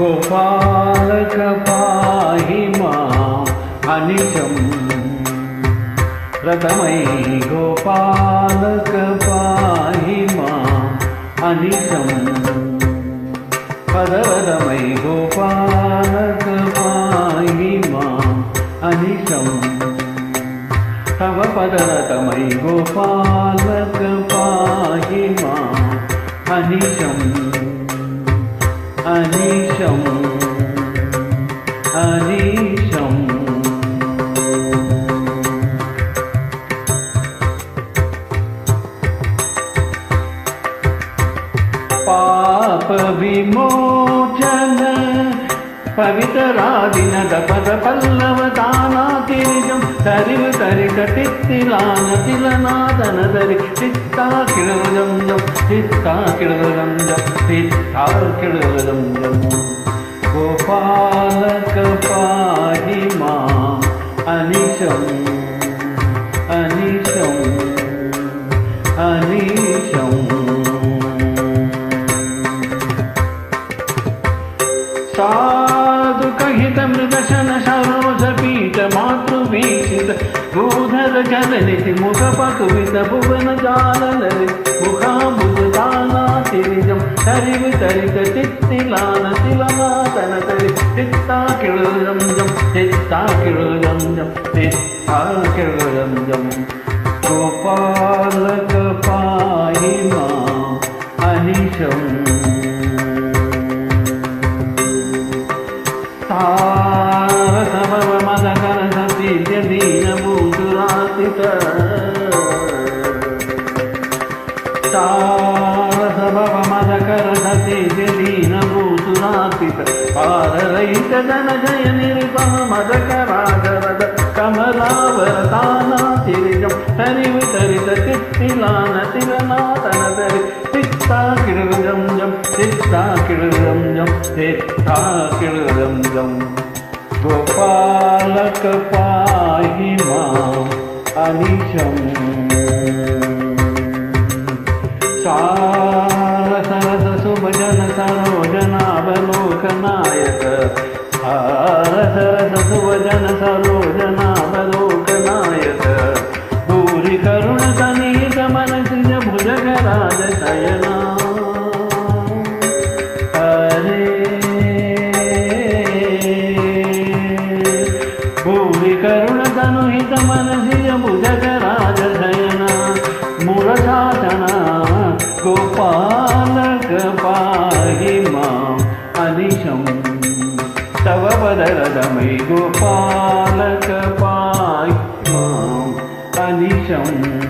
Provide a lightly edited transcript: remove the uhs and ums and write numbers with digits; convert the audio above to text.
गोपालक पाहि माम् अनिशम् रतमयि गोपालक पाहि माम् अनिशम् पदवदमयि गोपालक पाहि माम् अनिशम् तव पदरतमयि गोपालक पाहि माम् अनिशम् अनिशम् अनिशम् पाप विमोचन पवितरादिनद पद पल्लव दानातिरिजं तरिव तरित तित्तिलान तिलनादन दरि तित्ता किळवजं जं तित्ता किळवजं जं तित्ता किळवजं जं गोपालक पाहि माम् अनिशम् अनिशम् अनिशम् साधु कहित मृदशन सरोज पीठ मातृवीक्षित गोधर जननिधि मुख पकुवित भुवन जाललरि मुखाबुज दानातिरिजं तरिव तरित तित्तिलान तिलनादन तरि तित्ता किळुजं जं तित्ता किळुजं जं तित्ता किळुजं जं गोपालक पाहि माम् अनिशम् तारसभव मदकर सतीर्य दीनभूतुरातित तारसभव मदकर सतीर्य दीनभूतुरातित पाररहित धनजय निरुपम मदकरागरद कमलावरतानातिरिजं तरिव तरित तित्तिलान तिलनादन दरि तित्ता किळुजं जं तित्ता किळुजं जं तित्ता किळुजं जं गोपालक पाहि माम् अनिशम् सारसरस शुभजन सरोजनावलोकनायक सारसरस शुभजन सरोजनावलोकनायक भूरि करुण सनीत मनसिज भुजगराज शयना भूरि करुण तनुहित मनसिज भुजगराज शयना मुरशासना गोपालक पाहि माम् अनिशम् तव पदरदमयि गोपालक पाहि माम् अनिशम्।